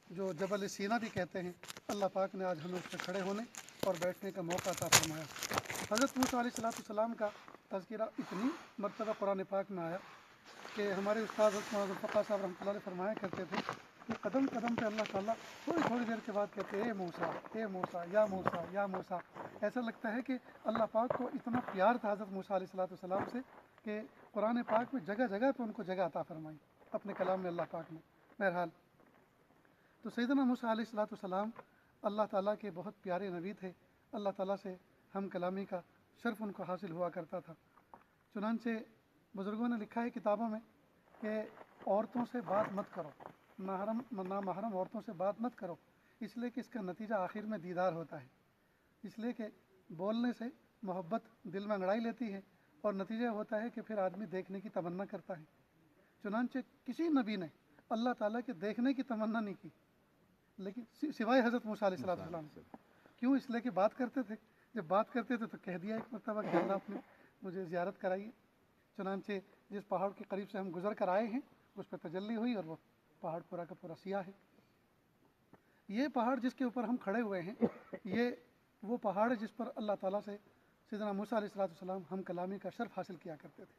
جو جبل سینا بھی کہتے ہیں، اللہ پاک نے آج ہمیں اس پہ کھڑے ہونے اور بیٹھنے کا موقع عطا فرمایا۔ حضرت موسیٰ علیہ السلام کا تذکرہ اتنی مرتبہ قرآن پاک میں آیا کہ ہمارے استاد حضرت مولانا ذوالفقار صاحب رحمۃ اللہ علیہ فرمایا کرتے تھے کہ قدم قدم پہ اللہ تعالیٰ تھوڑی تھوڑی دیر کے بعد کہتے ہیں اے موسیٰ، اے موسیٰ، یا موسیٰ، یا موسیٰ۔ ایسا لگتا ہے کہ اللہ پاک کو اتنا پیار تھا حضرت موسیٰ علیہ السلام سے کہ قرآن پاک میں جگہ جگہ پہ ان کو جگہ عطا فرمائی اپنے کلام میں اللہ پاک نے۔ بہرحال تو سیدنا موسیٰ علیہ السلام اللہ تعالیٰ کے بہت پیارے نبی تھے۔ اللہ تعالیٰ سے ہم کلامی کا شرف ان کو حاصل ہوا کرتا تھا۔ چنانچہ بزرگوں نے لکھا ہے کتابوں میں کہ عورتوں سے بات مت کرو، نامحرم عورتوں سے بات مت کرو، اس لیے کہ اس کا نتیجہ آخر میں دیدار ہوتا ہے۔ اس لیے کہ بولنے سے محبت دل میں انگڑائی لیتی ہے اور نتیجہ ہوتا ہے کہ پھر آدمی دیکھنے کی تمنا کرتا ہے۔ چنانچہ کسی نبی نے اللہ تعالیٰ کے دیکھنے کی تمنا نہیں کی، لیکن سوائے حضرت موسیٰ علیہ السلام سے۔ کیوں؟ اس لیے کہ بات کرتے تھے، جب بات کرتے تھے تو کہہ دیا ایک مرتبہ کہ اللہ آپ نے مجھے زیارت کرائی۔ چنانچہ جس پہاڑ کے قریب سے ہم گزر کر آئے ہیں اس پہ تجلی ہوئی اور وہ پہاڑ پورا کا پورا سیاہ ہے۔ یہ پہاڑ جس کے اوپر ہم کھڑے ہوئے ہیں، یہ وہ پہاڑ ہے جس پر اللہ تعالیٰ سے سیدنا موسیٰ علیہ السلام ہم کلامی کا شرف حاصل کیا کرتے تھے۔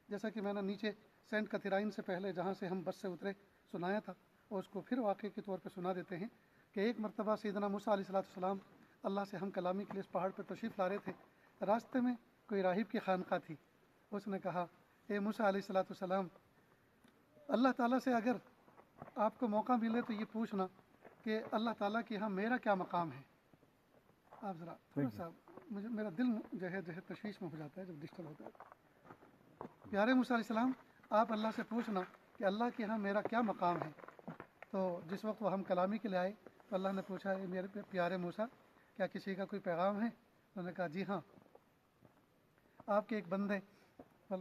جیسا کہ میں نے نیچے سینٹ کتھرائن سے پہلے جہاں سے ہم بس سے اترے سنایا تھا، اور اس کو پھر واقعے کے طور پہ سنا دیتے ہیں کہ ایک مرتبہ سیدنا موسیٰ علیہ السلام اللہ سے ہم کلامی کے لیے اس پہاڑ پہ تشریف لا رہے تھے۔ راستے میں کوئی راہب کی خانقاہ تھی۔ اس نے کہا اے موسیٰ علیہ السلام، اللہ تعالیٰ سے اگر آپ کو موقع ملے تو یہ پوچھنا کہ اللہ تعالیٰ کے یہاں میرا کیا مقام ہے۔ آپ ذرا تھوڑا سا میرا دل جو ہے تشویش میں ہو جاتا ہے جب ڈسٹرب ہوتا ہے۔ پیارے موسیٰ علیہ السلام، آپ اللہ سے پوچھنا کہ اللہ کے یہاں میرا کیا مقام ہے۔ تو جس وقت وہ ہم کلامی کے لیے آئے تو اللہ نے پوچھا اے میرے پیارے موسیٰ، کیا کسی کا کوئی پیغام ہے؟ انہوں نے کہا جی ہاں، آپ کے ایک بندے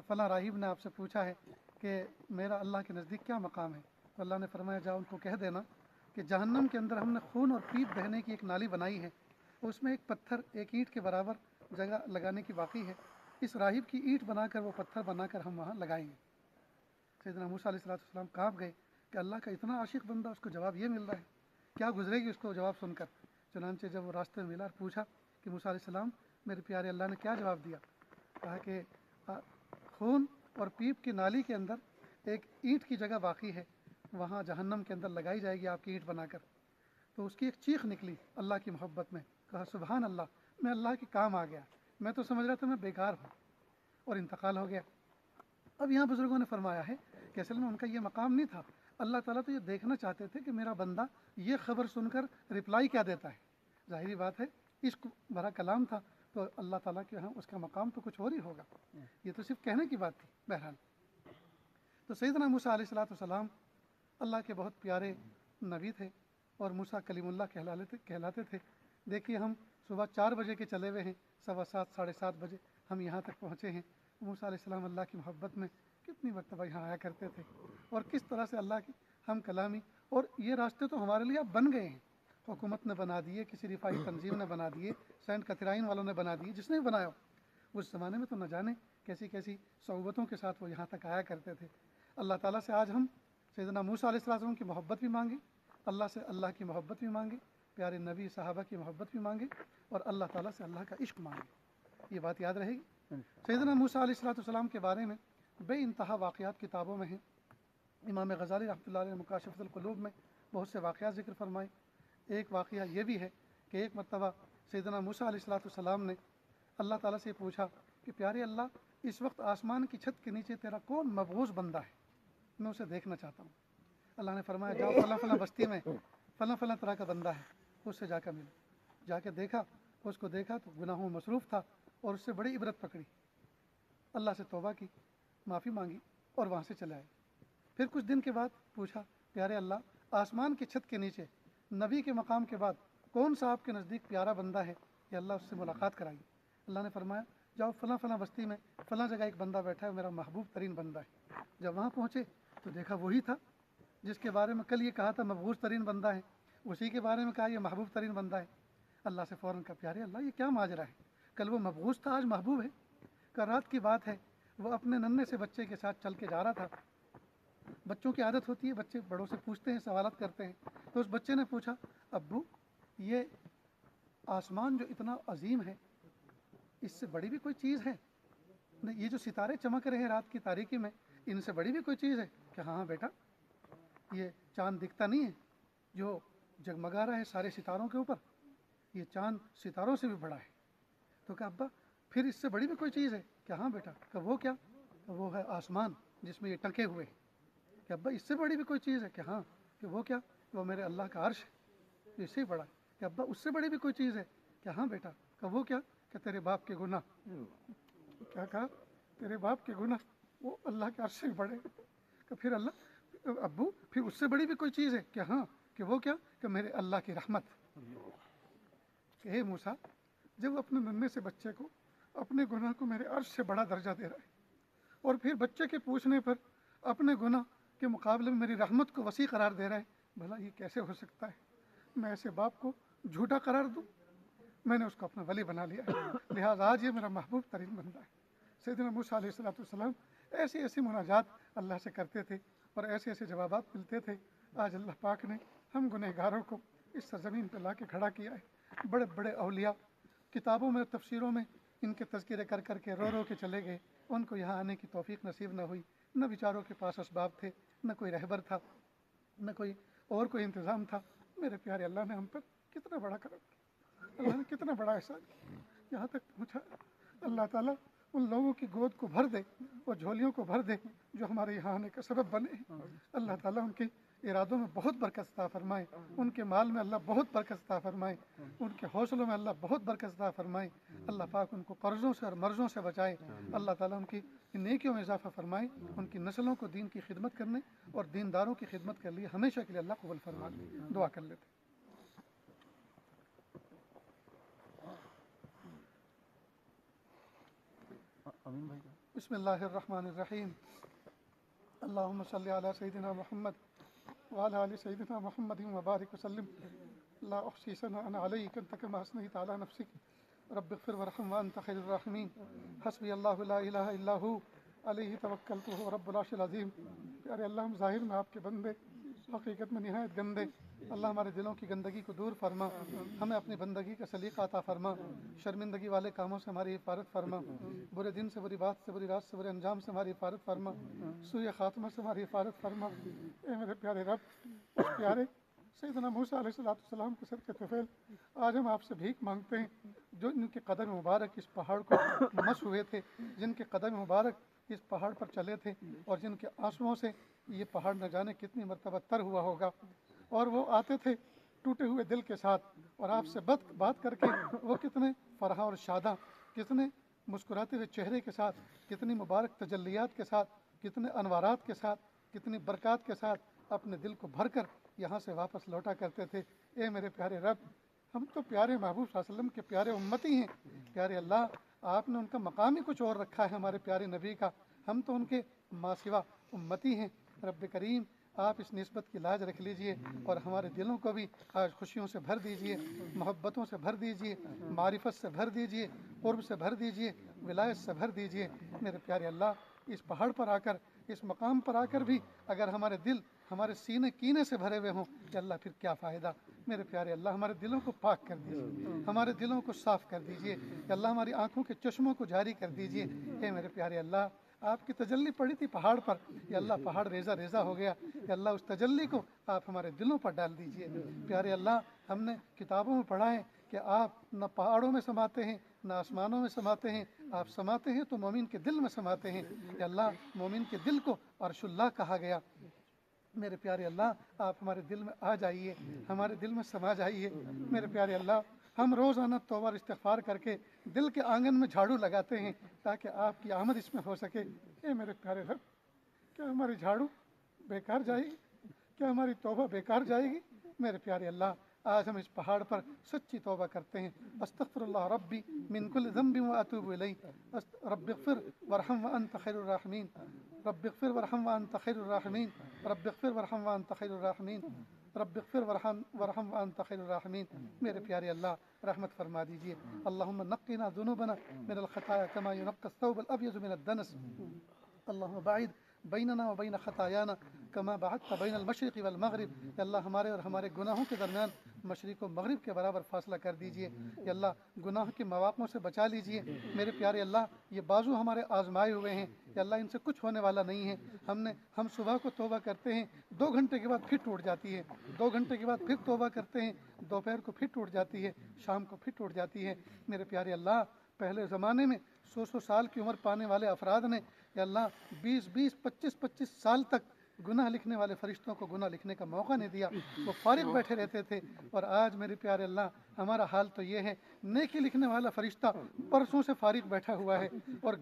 فلاں راہب نے آپ سے پوچھا ہے کہ میرا اللہ کے نزدیک کیا مقام ہے۔ تو اللہ نے فرمایا جاؤ ان کو کہہ دینا کہ جہنم کے اندر ہم نے خون اور پیپ بہنے کی ایک نالی بنائی ہے، اس میں ایک پتھر ایک اینٹ کے برابر جگہ لگانے کی باقی ہے، اس راہب کی اینٹ بنا کر وہ پتھر بنا کر ہم وہاں لگائیں گے۔ سیدنا موسیٰ علیہ السلام کانپ گئے کہ اللہ کا اتنا عاشق بندہ، اس کو جواب یہ مل رہا ہے، کیا گزرے گی اس کو جواب سن کر۔ چنانچہ جب وہ راستے میں ملا اور پوچھا کہ موسیٰ علیہ السلام میرے پیارے اللہ نے کیا جواب دیا، کہا کہ خون اور پیپ کی نالی کے اندر ایک اینٹ کی جگہ باقی ہے، وہاں جہنم کے اندر لگائی جائے گی آپ کی اینٹ بنا کر۔ تو اس کی ایک چیخ نکلی اللہ کی محبت میں، کہا سبحان اللہ، میں اللہ کے کام آ گیا، میں تو سمجھ رہا تھا میں بیکار ہوں، اور انتقال ہو گیا۔ اب یہاں بزرگوں نے فرمایا ہے کہ اصل میں ان کا یہ مقام نہیں تھا، اللہ تعالیٰ تو یہ دیکھنا چاہتے تھے کہ میرا بندہ یہ خبر سن کر رپلائی کیا دیتا ہے۔ ظاہری بات ہے عشق بھرا کلام تھا، تو اللہ تعالیٰ کے ہاں اس کا مقام تو کچھ اور ہی ہوگا، یہ تو صرف کہنے کی بات تھی۔ بہرحال تو سیدنا موسیٰ علیہ السلام اللہ کے بہت پیارے نبی تھے اور موسیٰ کلیم اللہ کہلاتے تھے۔ دیکھیے ہم صبح 4 بجے کے چلے ہوئے ہیں، 7:15 7:30 بجے ہم یہاں تک پہنچے ہیں۔ موسیٰ علیہ السلام اللہ کی محبت میں کتنی مرتبہ یہاں آیا کرتے تھے، اور کس طرح سے اللہ کی ہم کلامی، اور یہ راستے تو ہمارے لیے اب بن گئے ہیں، حکومت نے بنا دیے، کسی رفاہی تنظیم نے بنا دیے، سینٹ کتھرائن والوں نے بنا دیے، جس نے بنایا۔ اس زمانے میں تو نہ جانے کیسی کیسی صعوبتوں کے ساتھ وہ یہاں تک آیا کرتے تھے۔ اللہ تعالیٰ سے آج ہم سیدنا موسیٰ علیہ السلام کی محبت بھی مانگیں، اللہ سے اللہ کی محبت بھی مانگیں، پیارے نبی صحابہ کی محبت بھی مانگیں، اور اللہ تعالیٰ سے اللہ کا عشق مانگیں۔ یہ بات یاد رہے گی۔ سیدنا موسیٰ علیہ السلام کے بارے میں بے انتہا واقعات کتابوں میں ہیں۔ امام غزالی رحمۃ اللہ علیہ نے مکاشفۃ القلوب میں بہت سے واقعات ذکر فرمائے۔ ایک واقعہ یہ بھی ہے کہ ایک مرتبہ سیدنا موسیٰ علیہ السلام نے اللہ تعالیٰ سے پوچھا کہ پیارے اللہ، اس وقت آسمان کی چھت کے نیچے تیرا کون مبغوض بندہ ہے، میں اسے دیکھنا چاہتا ہوں۔ اللہ نے فرمایا جاؤ فلاں فلاں بستی میں فلاں فلاں طرح کا بندہ ہے، اس سے جا کر ملو۔ جا کے دیکھا، اس کو دیکھا تو گناہوں میں مصروف تھا، اور اس سے بڑی عبرت پکڑی، اللہ سے توبہ کی، معافی مانگی، اور وہاں سے چلے آئے۔ پھر کچھ دن کے بعد پوچھا پیارے اللہ، آسمان کی چھت کے نیچے نبی کے مقام کے بعد کون سا آپ کے نزدیک پیارا بندہ ہے کہ اللہ اس سے ملاقات کرائیے۔ اللہ نے فرمایا جاؤ فلاں فلاں بستی میں فلاں جگہ ایک بندہ بیٹھا ہے، میرا محبوب ترین بندہ ہے۔ جب وہاں پہنچے تو دیکھا وہی تھا جس کے بارے میں کل یہ کہا تھا مبغوض ترین بندہ ہے، اسی کے بارے میں کہا یہ محبوب ترین بندہ ہے۔ اللہ سے فوراً کہا پیارے اللہ یہ کیا ماجرا ہے، کل وہ مبغوض تھا آج محبوب ہے۔ کل رات کی بات ہے، وہ اپنے ننھے سے بچے کے ساتھ چل کے جا رہا تھا، بچوں کی عادت ہوتی ہے، بچے بڑوں سے پوچھتے ہیں، سوالات کرتے ہیں. تو اس بچے نے پوچھا ابو یہ آسمان جو اتنا عظیم ہے اس سے بڑی بھی کوئی چیز ہے؟ نہیں، یہ جو ستارے چمک رہے ہیں رات کی تاریکی میں ان سے بڑی بھی کوئی چیز ہے؟ کہ ہاں بیٹا یہ چاند دکھتا نہیں ہے جو جگمگا رہا ہے سارے ستاروں کے اوپر، یہ چاند ستاروں سے بھی بڑا ہے. تو کہ ابا پھر اس سے بڑی بھی کوئی چیز ہے؟ کہ ہاں بیٹا. کہ وہ کیا؟ کہ وہ ہے آسمان جس میں یہ ٹکے ہوئے ہیں. کہ ابا اس سے بڑی بھی کوئی چیز ہے؟ کہ ہاں. کہ وہ کیا؟ وہ میرے اللہ کا عرش ہے، اس سے بڑا ہے. کہ ابا اس سے بڑی بھی کوئی چیز ہے؟ کہ ہاں بیٹا. کہ وہ کیا؟ کہ تیرے باپ کے گناہ. کیا کہا؟ تیرے باپ کے گناہ وہ اللہ کے عرش سے بھی بڑے. کہ پھر اللہ ابو پھر اس سے بڑی بھی کوئی چیز ہے؟ کہ ہاں. کہ وہ کیا؟ کہ میرے اللہ کی رحمت. کہ اے موسیٰ جب وہ اپنے ننھے سے بچے کو اپنے گناہ کو میرے عرش سے بڑا درجہ دے رہا ہے اور پھر بچے کے پوچھنے پر اپنے گناہ کے مقابلے میں میری رحمت کو وسیع قرار دے رہا ہے، بھلا یہ کیسے ہو سکتا ہے؟ میں ایسے باپ کو جھوٹا قرار دوں؟ میں نے اس کو اپنا ولی بنا لیا ہے، لہٰذا آج یہ میرا محبوب ترین بندہ ہے. سیدنا موسیٰ علیہ السلام ایسی ایسی مناجات اللہ سے کرتے تھے اور ایسے ایسے جوابات ملتے تھے. آج اللہ پاک نے ہم گنہگاروں کو اس سرزمین پہ لا کے کھڑا کیا ہے. بڑے بڑے اولیاء کتابوں میں تفسیروں میں ان کے تذکرے کر کر کے رو رو کے چلے گئے، ان کو یہاں آنے کی توفیق نصیب نہ ہوئی. نہ بیچاروں کے پاس اسباب تھے، نہ کوئی رہبر تھا، نہ کوئی اور کوئی انتظام تھا. میرے پیارے اللہ نے ہم پر کتنا بڑا کرم کیا، اللہ نے کتنا بڑا احسان کیا. یہاں تک پہنچا اللہ تعالیٰ ان لوگوں کی گود کو بھر دے اور جھولیوں کو بھر دے جو ہمارے یہاں آنے کا سبب بنے. اللہ تعالیٰ ان کے ارادوں میں بہت برکت عطا فرمائے، ان کے مال میں اللہ بہت برکت عطا فرمائے، ان کے حوصلوں میں اللہ بہت برکت عطا فرمائے. اللہ پاک ان کو قرضوں سے اور مرضوں سے بچائے. اللہ تعالیٰ ان کی نیکیوں میں اضافہ فرمائے، ان کی نسلوں کو دین کی خدمت کرنے اور دینداروں کی خدمت کے لیے ہمیشہ کے لیے اللہ قبول فرما لے. دعا کر لیتے. بسم اللہ الرحمن الرحیم. اللہم صلی علی سیدنا محمد وعلی آل سیدنا محمد وبارک وسلم. لا احصی ثناء علیک انت کما اثنیت علی نفسک رب اغفر وارحم وانت خیر الراحمین. حسبی اللہ لا الہ الا ہو علیہ توکلت وہو رب العرش العظیم. پیارے اللہ ہم ظاہر میں آپ کے بندے، حقیقت میں نہایت گندے. اللہ ہمارے دلوں کی گندگی کو دور فرما، ہمیں اپنی بندگی کا سلیقہ عطا فرما، شرمندگی والے کاموں سے ہماری حفاظت فرما، برے دن سے، بری بات سے، بری رات سے، برے انجام سے ہماری حفاظت فرما، سوء خاتمہ سے ہماری حفاظت فرما. اے میرے پیارے رب، اس پیارے سیدنا موسیٰ علیہ السلام کے صدقے طفیل آج ہم آپ سے بھیک مانگتے ہیں. جو ان کے قدم مبارک اس پہاڑ کو مس ہوئے تھے، جن کے قدم مبارک اس پہاڑ پر چلے تھے اور جن کے آنسوؤں سے یہ پہاڑ نہ جانے کتنی مرتبہ تر ہوا ہوگا، اور وہ آتے تھے ٹوٹے ہوئے دل کے ساتھ اور آپ سے بات کر کے وہ کتنے فرحاں اور شاداں، کتنے مسکراتے ہوئے چہرے کے ساتھ، کتنی مبارک تجلیات کے ساتھ، کتنے انوارات کے ساتھ، کتنی برکات کے ساتھ اپنے دل کو بھر کر یہاں سے واپس لوٹا کرتے تھے. اے میرے پیارے رب، ہم تو پیارے محبوب صلی اللہ علیہ وسلم کے پیارے امتی ہیں. پیارے اللہ، آپ نے ان کا مقام ہی کچھ اور رکھا ہے ہمارے پیارے نبی کا، ہم تو ان کے ماں سوا امتی ہیں. رب کریم، آپ اس نسبت کی لاج رکھ لیجئے اور ہمارے دلوں کو بھی آج خوشیوں سے بھر دیجئے، محبتوں سے بھر دیجئے، معرفت سے بھر دیجئے، قرب سے بھر دیجئے، ولایت سے بھر دیجئے. میرے پیارے اللہ، اس پہاڑ پر آ کر، اس مقام پر آ کر بھی اگر ہمارے دل، ہمارے سینے کینے سے بھرے ہوئے ہوں کہ اللہ پھر کیا فائدہ. میرے پیارے اللہ، ہمارے دلوں کو پاک کر دیجئے، ہمارے دلوں کو صاف کر دیجئے کہ اللہ ہماری آنکھوں کے چشموں کو جاری کر دیجئے. اے میرے پیارے اللہ، آپ کی تجلی پڑی تھی پہاڑ پر، یا اللہ پہاڑ ریزہ ریزہ ہو گیا، یا اللہ اس تجلی کو آپ ہمارے دلوں پر ڈال دیجئے. پیارے اللہ، ہم نے کتابوں میں پڑھا ہے کہ آپ نہ پہاڑوں میں سماتے ہیں نہ آسمانوں میں سماتے ہیں، آپ سماتے ہیں تو مومن کے دل میں سماتے ہیں. یا اللہ، مومن کے دل کو عرش اللہ کہا گیا. میرے پیارے اللہ، آپ ہمارے دل میں آ جائیے، ہمارے دل میں سما جائیے. میرے پیارے اللہ، ہم روزانہ توبہ اور استغفار کر کے دل کے آنگن میں جھاڑو لگاتے ہیں تاکہ آپ کی آمد اس میں ہو سکے. اے میرے پیارے رب، کیا ہماری جھاڑو بیکار جائے گی؟ کیا ہماری توبہ بیکار جائے گی؟ میرے پیارے اللہ، آج ہم اس پہاڑ پر سچی توبہ کرتے ہیں. استغفر اللہ ربی من کل ذنب واتوب الیہ. رب اغفر وارحم وانت خیر الراحمین. رب اغفر وارحم وانت خیر الراحمین. رب اغفر وارحم وانت خیر الراحمین. رب اغفر وارحم وانت خیر الراحمین. میرے پیارے اللہ، رحمت فرما دیجیے. اللہم نقنا ذنوبنا من الخطایا کما ینقی الثوب الابیض من الدنس. اللہم باعد بیننا و بین خطایانا کما بعدت بین المشرق والمغرب. یا اللہ ہمارے اور ہمارے گناہوں کے درمیان مشرق و مغرب کے برابر فاصلہ کر دیجئے. یا اللہ گناہ کے مواقعوں سے بچا لیجئے. میرے پیارے اللہ یہ بازو ہمارے آزمائے ہوئے ہیں. یا اللہ ان سے کچھ ہونے والا نہیں ہے. ہم صبح کو توبہ کرتے ہیں 2 گھنٹے کے بعد پھر ٹوٹ جاتی ہے. 2 گھنٹے کے بعد پھر توبہ کرتے ہیں, دوپہر کو پھر ٹوٹ جاتی ہے, شام کو پھر ٹوٹ جاتی ہے. میرے پیارے اللہ پہلے زمانے میں 100 سال کی عمر پانے والے افراد نے یا اللہ 20 25 سال تک گناہ لکھنے والے فرشتوں کو گناہ لکھنے کا موقع نہیں دیا. وہ فارغ بیٹھے رہتے تھے. اور آج میرے پیارے اللہ ہمارا حال تو یہ ہے, نیکی لکھنے والا فرشتہ برسوں سے فارغ بیٹھا ہوا ہے اور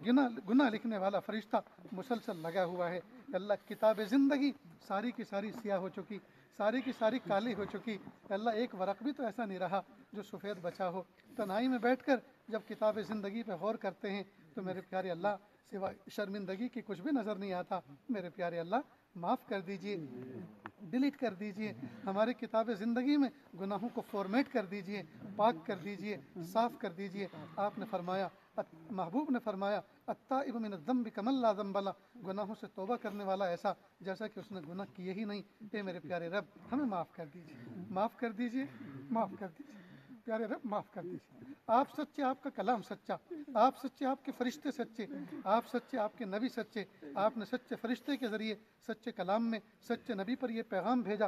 گناہ لکھنے والا فرشتہ مسلسل لگا ہوا ہے. اللہ کتاب زندگی ساری کی ساری سیاہ ہو چکی, ساری کی ساری کالی ہو چکی. اللہ ایک ورق بھی تو ایسا نہیں رہا جو سفید بچا ہو. تنہائی میں بیٹھ کر جب کتاب زندگی پہ غور کرتے ہیں تو میرے پیارے اللہ سوائے شرمندگی کی کچھ بھی نظر نہیں آتا. میرے پیارے اللہ معاف کر دیجئے, ڈیلیٹ کر دیجئے. ہماری کتاب زندگی میں گناہوں کو فارمیٹ کر دیجئے, پاک کر دیجئے, صاف کر دیجئے. آپ نے فرمایا, محبوب نے فرمایا, التائب من الذنب کمن لا ذنب لہ, گناہوں سے توبہ کرنے والا ایسا جیسا کہ اس نے گناہ کیے ہی نہیں. اے میرے پیارے رب ہمیں معاف کر دیجئے, معاف کر دیجئے, معاف کر دیجئے. پیارے رب معاف کر دیجئے. آپ سچے, آپ کا کلام سچا, آپ سچے, آپ کے فرشتے سچے, آپ سچے, آپ کے نبی سچے. آپ نے سچے فرشتے کے ذریعے سچے کلام میں سچے نبی پر یہ پیغام بھیجا,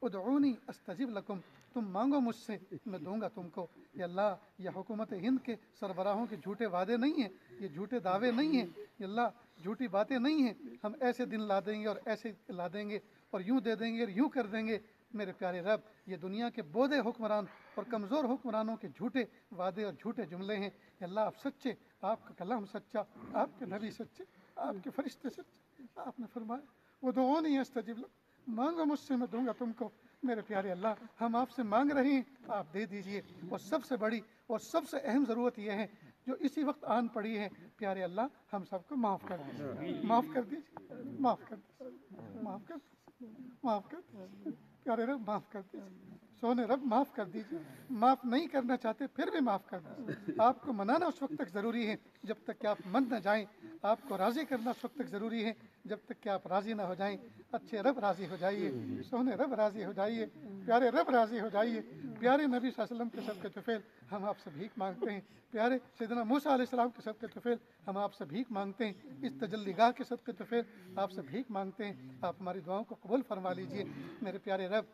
ادعونی استجب لکم, تم مانگو مجھ سے میں دوں گا تم کو. یا اللہ یہ حکومت ہند کے سربراہوں کے جھوٹے وعدے نہیں ہیں, یہ جھوٹے دعوے نہیں ہیں. یا اللہ جھوٹی باتیں نہیں ہیں, ہم ایسے دن لا دیں گے اور ایسے لا دیں گے اور یوں دے دیں گے اور یوں کر دیں گے. میرے پیارے رب یہ دنیا کے بودے حکمران اور کمزور حکمرانوں کے جھوٹے وعدے اور جھوٹے جملے ہیں. یا اللہ آپ سچے, آپ کا کلام سچا, آپ کے نبی سچے, آپ کے فرشتے سچے. آپ نے فرمایا ادعونی استجب لکم, مانگو مجھ سے میں دوں گا تم کو. میرے پیارے اللہ ہم آپ سے مانگ رہے ہیں, آپ دے دیجئے. اور سب سے بڑی اور سب سے اہم ضرورت یہ ہے جو اسی وقت آن پڑی ہے, پیارے اللہ ہم سب کو معاف کر دیجیے, معاف کر دیجیے, معاف کر دیجیے, معاف کر دیجیے, معاف کر دیجیے. پیارے رب معاف کر دیجیے, سونے رب معاف کر دیجیے. معاف نہیں کرنا چاہتے پھر بھی معاف کر دیجیے. آپ کو منانا اس وقت تک ضروری ہے جب تک کہ آپ من نہ جائیں. آپ کو راضی کرنا اس وقت تک ضروری ہے جب تک کہ آپ راضی نہ ہو جائیں. اچھے رب راضی ہو جائیے, سونے رب راضی ہو جائیے, پیارے رب راضی ہو جائیے. پیارے نبی صلی اللہ علیہ وسلم کے صدقے طفیل ہم آپ سے بھیک مانگتے ہیں. پیارے سیدنا موسیٰ علیہ السلام کے صدقے طفیل ہم آپ سے بھیک مانگتے ہیں. اس تجلی گاہ کے صدقے طفیل آپ سے بھیک مانگتے ہیں. آپ ہماری دعاؤں کو قبول فرما لیجئے. میرے پیارے رب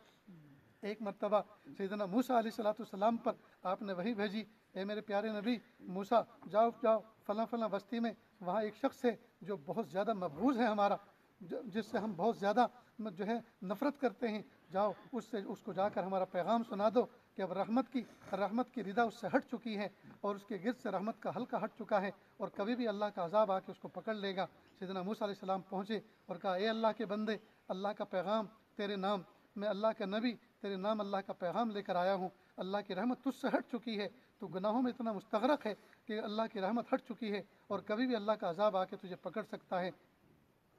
ایک مرتبہ سیدنا موسیٰ علیہ السلام پر آپ نے وحی بھیجی, اے میرے پیارے نبی موسیٰ جاؤ جاؤ فلاں فلاں بستی میں, وہاں ایک شخص ہے جو بہت زیادہ مبغوض ہے ہمارا, جس سے ہم بہت زیادہ جو ہے نفرت کرتے ہیں. جاؤ اس کو جا کر ہمارا پیغام سنا دو کہ اب رحمت کی ردا اس سے ہٹ چکی ہے اور اس کے گرد سے رحمت کا حلقہ ہٹ چکا ہے اور کبھی بھی اللہ کا عذاب آ کے اس کو پکڑ لے گا. سیدنا موسیٰ علیہ السلام پہنچے اور کہا, اے اللہ کے بندے, اللہ کا پیغام تیرے نام, میں اللہ کا نبی تیرے نام اللہ کا پیغام لے کر آیا ہوں. اللہ کی رحمت تجھ سے ہٹ چکی ہے, تو گناہوں میں اتنا مستغرق ہے کہ اللہ کی رحمت ہٹ چکی ہے اور کبھی بھی اللہ کا عذاب آ کے تجھے پکڑ سکتا ہے.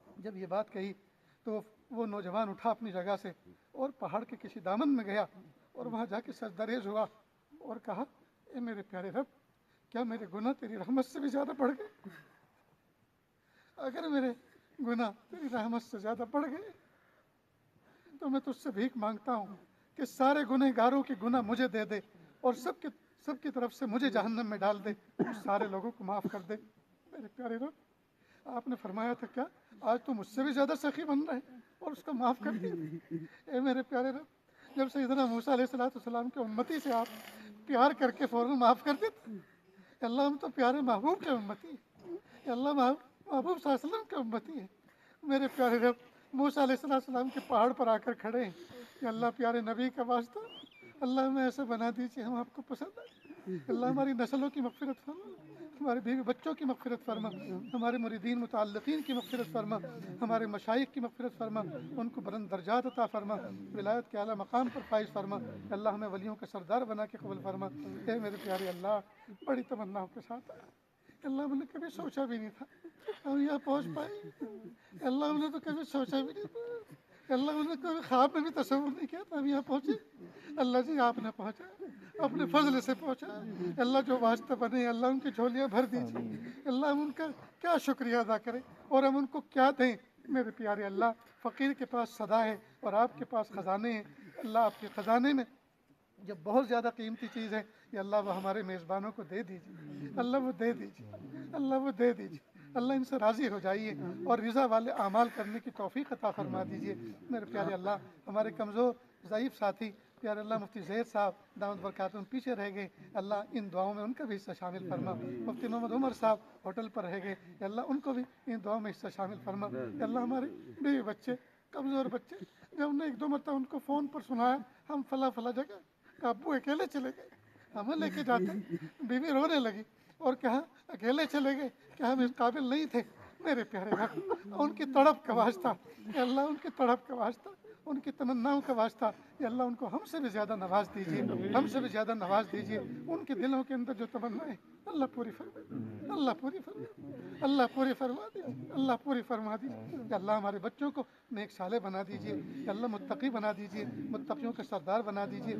جب یہ بات کہی تو وہ نوجوان اٹھا اپنی جگہ سے اور پہاڑ کے کسی دامن میں گیا اور وہاں جا کے سجدریز ہوا اور کہا, اے میرے پیارے رب, کیا میرے گناہ تیری رحمت سے بھی زیادہ بڑھ گئے؟ اگر میرے گناہ تیری رحمت سے زیادہ بڑھ گئے تو میں تجھ سے بھیک مانگتا ہوں کہ سارے گنہ گاروں کے گناہ مجھے دے دے اور سب کی طرف سے مجھے جہنم میں ڈال دے, سارے لوگوں کو معاف کر دے. میرے پیارے رب آپ نے فرمایا تھا کیا آج تو مجھ سے بھی زیادہ سخی بن رہے اور اس کو معاف کر دیا. اے میرے پیارے رب جب سیدنا موسیٰ علیہ السلام کے امتی سے آپ پیار کر کے فوراً معاف کر دیتے, اللہ ہم تو پیارے محبوب کے امتی ہیں, اللہ محبوب صلی اللہ علیہ وسلم کے امتی ہیں. میرے پیارے رب موسیٰ علیہ السلام کے پہاڑ پر آ کر کھڑے ہیں کہ اللہ پیارے نبی کا واسطہ, اللہ ہمیں ایسے بنا دیجیے ہم آپ کو پسند آئے. اللہ ہماری نسلوں کی مغفرت فرما, ہمارے بیوی بچوں کی مغفرت فرما, ہمارے مریدین متعلقین کی مغفرت فرما, ہمارے مشائخ کی مغفرت فرما, ان کو بلند درجات عطا فرما, ولایت کے اعلیٰ مقام پر فائز فرما. اللہ ہمیں ولیوں کا سردار بنا کے قبول فرما. اے میرے پیارے اللہ بڑی تمناؤں کے ساتھ آئے, اللہ ہم نے کبھی سوچا بھی نہیں تھا ہم یہاں پہنچ پائے. اللہ ہم نے تو کبھی سوچا بھی نہیں تھا, اللہ ہم نے کبھی خواب میں بھی تصور نہیں کیا تھا ہم یہاں پہنچے. اللہ جی آپ نے پہنچا, اپنے فضل سے پہنچا. اللہ جو واسطہ بنے اللہ ان کی جھولیاں بھر دیجیے. اللہ ہم ان کا کیا شکریہ ادا کریں اور ہم ان کو کیا دیں میرے پیارے اللہ، فقیر کے پاس صدا ہے اور آپ کے پاس خزانے ہیں۔ اللہ آپ کے خزانے میں جو بہت زیادہ قیمتی چیز ہے، یا اللہ وہ ہمارے میزبانوں کو دے دیجیے، اللہ وہ دے دیجیے، اللہ وہ دے دیجیے، اللہ ان سے راضی ہو جائیے اور رضا والے اعمال کرنے کی توفیق عطا فرما دیجیے۔ میرے پیارے اللہ، ہمارے کمزور ضعیف ساتھی پیارے اللہ مفتی زید صاحب دامت برکاتہم پیچھے رہ گئے، اللہ ان دعاؤں میں ان کا بھی حصہ شامل فرما۔ مفتی محمد عمر صاحب ہوٹل پر رہ گئے، یا اللہ ان کو بھی ان دعاؤں میں حصہ شامل فرما۔ یا اللہ ہمارے بیوی بچے، کمزور بچے، جب نے ایک دو مرتبہ ان کو فون پر سنایا ہم فلاں فلاں جگہ، ابو اکیلے چلے گئے، ہمیں لے کے جاتے، بیوی رونے لگی اور کہا اکیلے چلے گئے کہ ہم اس قابل نہیں تھے۔ میرے پیارے رب، ان کی تڑپ کا واسطہ، یا اللہ ان کی تڑپ کا واسطہ، ان کی تمناؤں کا واسطہ، یا اللہ ان کو ہم سے بھی زیادہ نواز دیجیے، ہم سے بھی زیادہ نواز دیجیے۔ ان کے دلوں کے اندر جو تمنائیں اللہ پوری فرما، اللہ پوری فرما، اللہ پوری فرما دیجیے، اللہ پوری فرما دیجیے۔ یا اللہ ہمارے بچوں کو نیک صالح بنا دیجیے، یا اللہ متقی بنا دیجیے، متقیوں کے سردار بنا دیجیے۔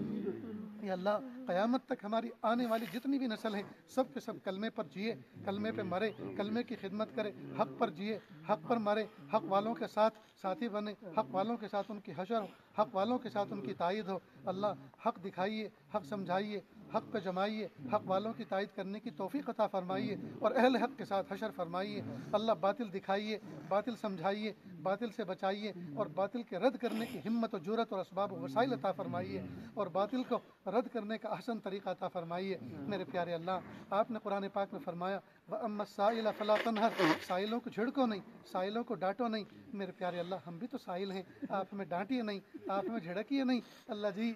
یا اللہ قیامت تک ہماری آنے والی جتنی بھی نسل ہیں سب کے سب کلمے پر جیے، کلمے پہ مرے، کلمے کی خدمت کرے، حق پر جیے، حق پر مرے، حق والوں کے ساتھ ساتھی بنے، حق والوں کے ساتھ ان کی حشر ہو، حق والوں کے ساتھ ان کی تائید ہو۔ اللہ حق دکھائیے، حق سمجھائیے، حق پہ جمائیے، حق والوں کی تائید کرنے کی توفیق عطا فرمائیے اور اہل حق کے ساتھ حشر فرمائیے۔ اللہ باطل دکھائیے، باطل سمجھائیے، باطل سے بچائیے اور باطل کے رد کرنے کی ہمت و جرأت اور اسباب و وسائل عطا فرمائیے اور باطل کو رد کرنے کا احسن طریقہ عطا فرمائیے۔ میرے پیارے اللہ، آپ نے قرآن پاک میں فرمایا وَأَمَّا السَّائِلَ فَلَا تَنْهَرْ، سائلوں کو جھڑکو نہیں، سائلوں کو ڈانٹو نہیں۔ میرے پیارے اللہ، ہم بھی تو سائل ہیں، آپ ہمیں ڈانٹیے نہیں، آپ ہمیں جھڑکیے نہیں۔ اللہ جی،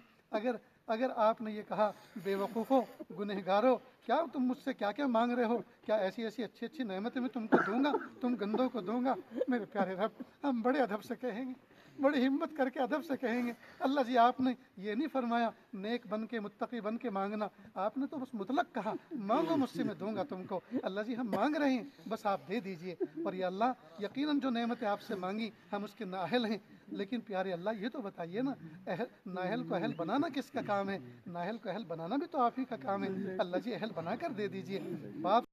اگر آپ نے یہ کہا بے وقوفو، گنہگارو، کیا تم مجھ سے کیا کیا مانگ رہے ہو، کیا ایسی ایسی اچھی اچھی نعمتیں میں تم کو دوں گا، تم گندوں کو دوں گا؟ میرے پیارے رب، ہم بڑے ادب سے کہیں گے، بڑی ہمت کر کے ادب سے کہیں گے اللہ جی آپ نے یہ نہیں فرمایا نیک بن کے متقی بن کے مانگنا، آپ نے تو بس مطلق کہا مانگو مجھ سے میں دوں گا تم کو۔ اللہ جی ہم مانگ رہے ہیں، بس آپ دے دیجئے۔ اور یا اللہ یقیناً جو نعمتیں آپ سے مانگی ہم اس کے نااہل ہیں، لیکن پیارے اللہ یہ تو بتائیے نا، نااہل کو اہل بنانا کس کا کام ہے؟ نااہل کو اہل بنانا بھی تو آپ ہی کا کام ہے۔ اللہ جی اہل بنا کر دے دیجئے۔ باپ